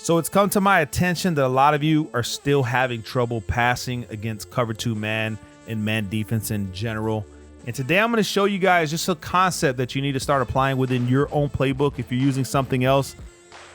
So it's come to my attention that a lot of you are still having trouble passing against cover 2 man and man defense in general. And today I'm going to show you guys just a concept that you need to start applying within your own playbook. If you're using something else,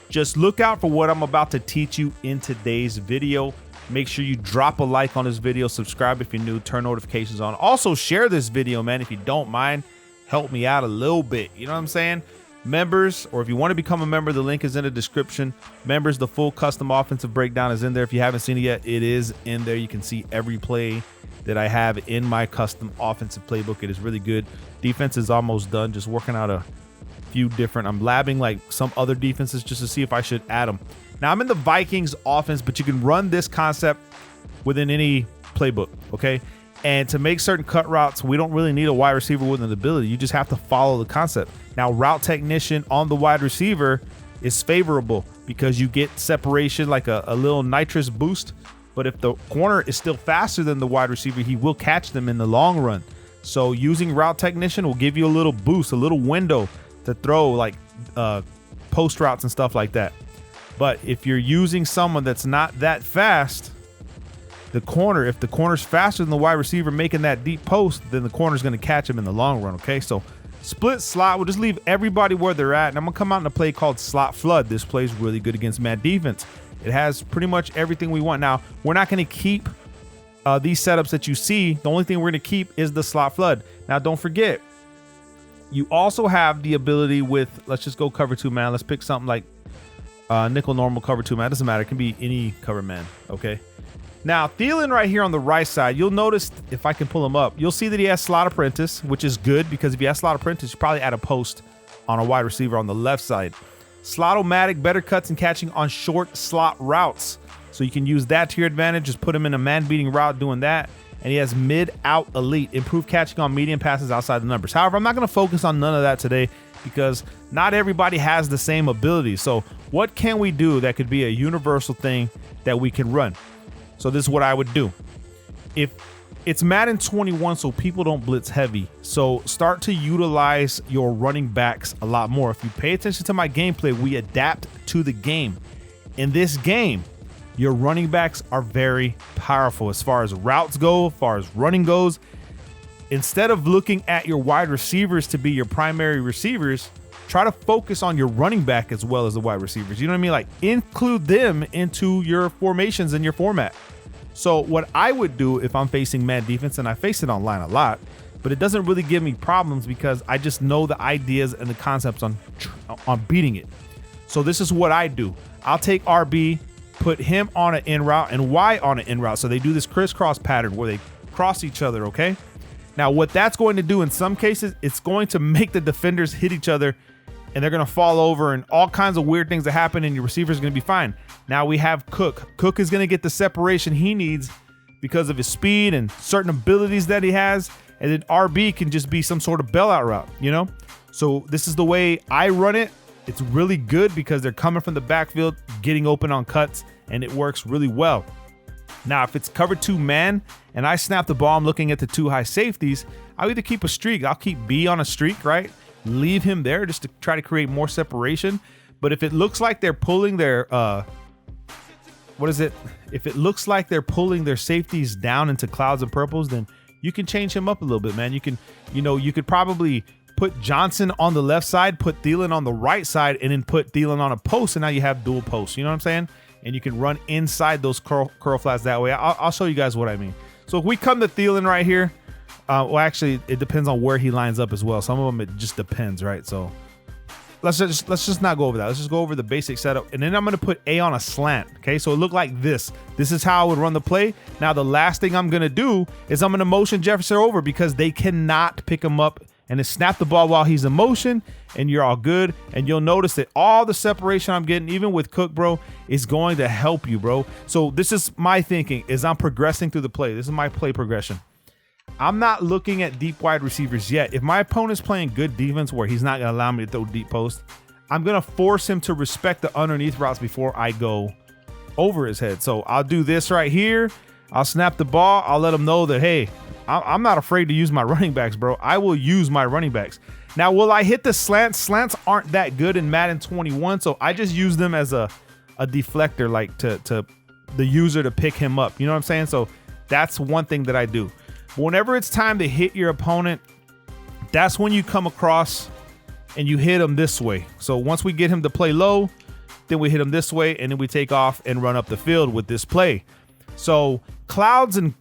just look out for what I'm about to teach you in today's video. Make sure you drop a like on this video, subscribe if you're new, turn notifications on. Also share this video, man, if you don't mind. Help me out a little bit. You know what I'm saying? Members, or if you want to become a member, the link is in the description. Members, the full custom offensive breakdown is in there. If you haven't seen it yet, it is in there. You can see every play that I have in my custom offensive playbook. It is really good. Defense is almost done. Just working out a few different. I'm labbing like some other defenses just to see if I should add them. Now I'm in the Vikings offense, but you can run this concept within any playbook, okay? And to make certain cut routes, we don't really need a wide receiver with an ability. You just have to follow the concept. Now, route technician on the wide receiver is favorable because you get separation, like a little nitrous boost. But if the corner is still faster than the wide receiver, he will catch them in the long run. So using route technician will give you a little boost, a little window to throw like post routes and stuff like that. But if you're using someone that's not that fast, the corner, if the corner's faster than the wide receiver making that deep post, then the corner's going to catch him in the long run, okay? So split slot, we'll just leave everybody where they're at, and I'm going to come out in a play called slot flood. This play's really good against man defense. It has pretty much everything we want. Now, we're not going to keep these setups that you see. The only thing we're going to keep is the slot flood. Now, don't forget, you also have the ability with, let's just go cover 2 man. Let's pick something like nickel normal cover 2 man. It doesn't matter. It can be any cover man, okay? Now, Thielen right here on the right side, you'll notice, if I can pull him up, you'll see that he has slot apprentice, which is good because if you have slot apprentice, you probably add a post on a wide receiver on the left side. Slot-o-matic, better cuts and catching on short slot routes. So you can use that to your advantage. Just put him in a man-beating route doing that. And he has mid-out elite, improved catching on medium passes outside the numbers. However, I'm not going to focus on none of that today because not everybody has the same ability. So what can we do that could be a universal thing that we can run? So this is what I would do. If it's Madden 21, so people don't blitz heavy. So start to utilize your running backs a lot more. If you pay attention to my gameplay, we adapt to the game. In this game, your running backs are very powerful as far as routes go, as far as running goes. Instead of looking at your wide receivers to be your primary receivers, try to focus on your running back as well as the wide receivers. You know what I mean? Like include them into your formations and your format. So what I would do if I'm facing man defense, and I face it online a lot, but it doesn't really give me problems because I just know the ideas and the concepts on beating it. So this is what I do. I'll take RB, put him on an in route and Y on an in route. So they do this crisscross pattern where they cross each other, okay? Now what that's going to do in some cases, it's going to make the defenders hit each other and they're going to fall over and all kinds of weird things that happen and your receiver is going to be fine. Now we have Cook. Cook is going to get the separation he needs because of his speed and certain abilities that he has. And then RB can just be some sort of bailout route, you know? So this is the way I run it. It's really good because they're coming from the backfield, getting open on cuts, and it works really well. Now, if it's cover 2 man and I snap the ball, I'm looking at the 2 high safeties, I'll either keep a streak. I'll keep B on a streak, right? Leave him there just to try to create more separation. But if it looks like they're pulling their if it looks like they're pulling their safeties down into clouds and purples, then you can change him up a little bit, man. You can, you could probably put Johnson on the left side, put Thielen on the right side, and then put Thielen on a post, and now you have dual posts. You know what I'm saying? And you can run inside those curl flats that way. I'll show you guys what I mean. So if we come to Thielen right here, well, actually, it depends on where he lines up as well. Some of them, it just depends, right? So let's just not go over that. Let's just go over the basic setup. And then I'm going to put A on a slant, okay? So it looked like this. This is how I would run the play. Now, the last thing I'm going to do is I'm going to motion Jefferson over because they cannot pick him up and then snap the ball while he's in motion, and you're all good. And you'll notice that all the separation I'm getting, even with Cook, bro, is going to help you, bro. So this is my thinking as I'm progressing through the play. This is my play progression. I'm not looking at deep wide receivers yet. If my opponent's playing good defense where he's not going to allow me to throw deep post, I'm going to force him to respect the underneath routes before I go over his head. So I'll do this right here. I'll snap the ball. I'll let him know that, hey, I'm not afraid to use my running backs, bro. I will use my running backs. Now, will I hit the slants? Slants aren't that good in Madden 21, so I just use them as a a deflector, like to the user to pick him up. You know what I'm saying? So that's one thing that I do. Whenever it's time to hit your opponent, that's when you come across and you hit him this way. So once we get him to play low, then we hit him this way, and then we take off and run up the field with this play. So clouds and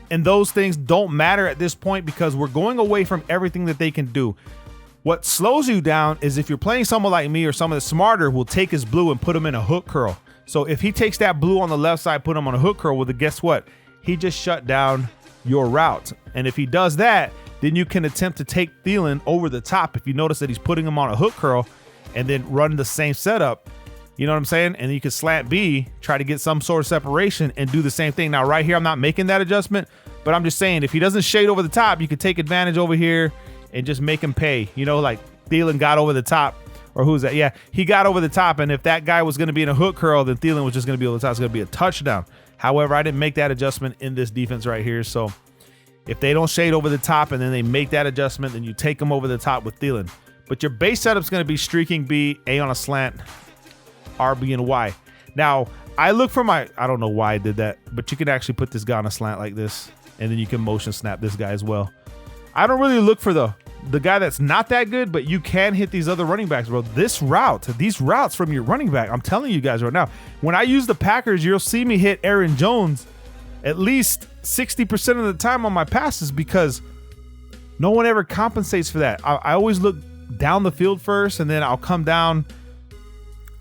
those things don't matter at this point because we're going away from everything that they can do. What slows you down is if you're playing someone like me or someone that's smarter, will take his blue and put him in a hook curl. So if he takes that blue on the left side, put him on a hook curl, well, then guess what? He just shut down your route. And if he does that, then you can attempt to take Thielen over the top. If you notice that he's putting him on a hook curl and then run the same setup, you know what I'm saying? And you can slant B, try to get some sort of separation and do the same thing. Now, right here, I'm not making that adjustment, but I'm just saying if he doesn't shade over the top, you can take advantage over here and just make him pay. You know, like Thielen got over the top, or who's that? Yeah, he got over the top, and if that guy was going to be in a hook curl, then Thielen was just going to be over the top. It's going to be a touchdown. However, I didn't make that adjustment in this defense right here, so if they don't shade over the top and then they make that adjustment, then you take them over the top with Thielen. But your base setup's going to be streaking B, A on a slant, RB and Y. Now, I look for I don't know why I did that, but you can actually put this guy on a slant like this, and then you can motion snap this guy as well. I don't really look for the guy that's not that good, but you can hit these other running backs, bro. These routes from your running back, I'm telling you guys right now, when I use the Packers, you'll see me hit Aaron Jones at least 60% of the time on my passes because no one ever compensates for that. I always look down the field first, and then I'll come down,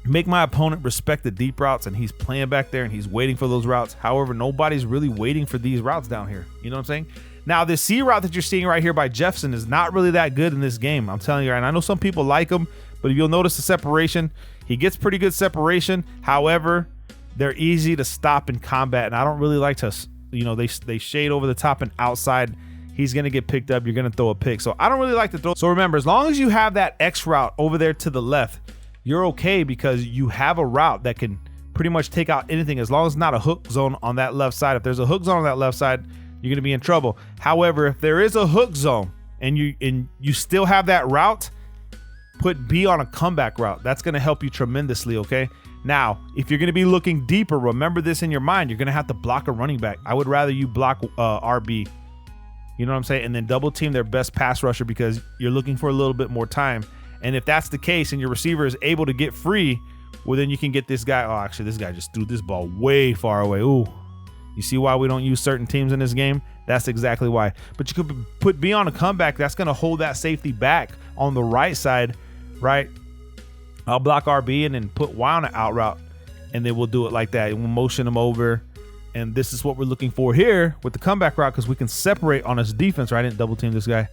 make my opponent respect the deep routes, and he's playing back there and he's waiting for those routes. However, nobody's really waiting for these routes down here. You know what I'm saying? Now, the C route that you're seeing right here by Jefferson is not really that good in this game. I'm telling you, and I know some people like him, but if you'll notice the separation, he gets pretty good separation. However, they're easy to stop in combat, and I don't really like to, you know, they shade over the top and outside. He's going to get picked up. You're going to throw a pick. So I don't really like to throw. So remember, as long as you have that X route over there to the left, you're okay because you have a route that can pretty much take out anything as long as it's not a hook zone on that left side. If there's a hook zone on that left side, you're going to be in trouble. However, if there is a hook zone and you still have that route, put B on a comeback route. That's going to help you tremendously, okay? Now, if you're going to be looking deeper, remember this in your mind. You're going to have to block a running back. I would rather you block RB. You know what I'm saying? And then double team their best pass rusher because you're looking for a little bit more time. And if that's the case and your receiver is able to get free, well, then you can get this guy. Oh, actually, this guy just threw this ball way far away. Ooh. You see why we don't use certain teams in this game? That's exactly why. But you could put B on a comeback. That's going to hold that safety back on the right side, right? I'll block RB and then put Y on an out route, and then we'll do it like that. And we'll motion him over. And this is what we're looking for here with the comeback route because we can separate on his defense, right? I didn't double team this guy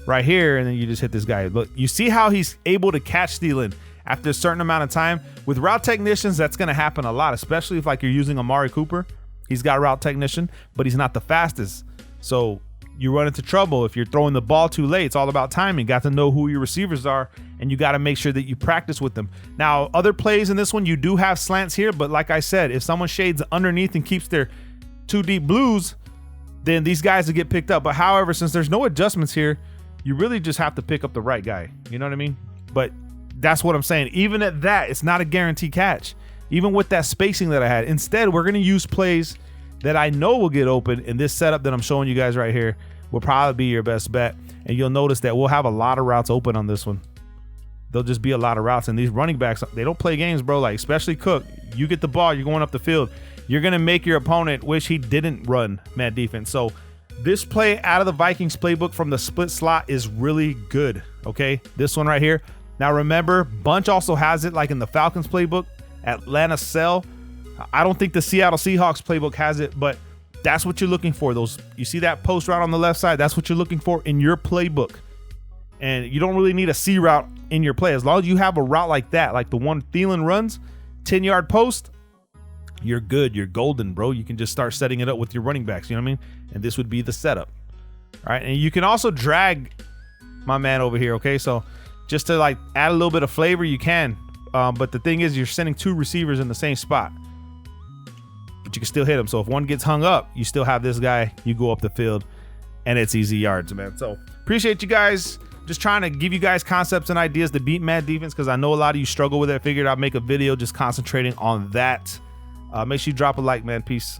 right here, and then you just hit this guy. Look, you see how he's able to catch Thielen after a certain amount of time. With route technicians, that's going to happen a lot, especially if like you're using Amari Cooper. He's got a route technician, but he's not the fastest. So you run into trouble if you're throwing the ball too late. It's all about timing. Got to know who your receivers are, and you got to make sure that you practice with them. Now, other plays in this one, you do have slants here, but like I said, if someone shades underneath and keeps their two deep blues, then these guys will get picked up. But however, since there's no adjustments here, you really just have to pick up the right guy. You know what I mean? But that's what I'm saying. Even at that, it's not a guaranteed catch. Even with that spacing that I had. Instead, we're going to use plays that I know will get open, and this setup that I'm showing you guys right here will probably be your best bet. And you'll notice that we'll have a lot of routes open on this one. There'll just be a lot of routes, and these running backs, they don't play games, bro. Like, especially Cook. You get the ball, you're going up the field. You're going to make your opponent wish he didn't run man defense. So this play out of the Vikings playbook from the split slot is really good, okay? This one right here. Now, remember, Bunch also has it like in the Falcons playbook, Atlanta Cell. I don't think the Seattle Seahawks playbook has it, but that's what you're looking for. Those, you see that post route on the left side? That's what you're looking for in your playbook. And you don't really need a C route in your play. As long as you have a route like that, like the one Thielen runs, 10-yard post, you're good. You're golden, bro. You can just start setting it up with your running backs. You know what I mean? And this would be the setup. All right. And you can also drag my man over here. Okay. So just to like add a little bit of flavor, you can. But the thing is, you're sending two receivers in the same spot. But you can still hit them. So if one gets hung up, you still have this guy. You go up the field, and it's easy yards, man. So appreciate you guys. just trying to give you guys concepts and ideas to beat man defense, because I know a lot of you struggle with it. I figured I'd make a video just concentrating on that. Make sure you drop a like, man. Peace.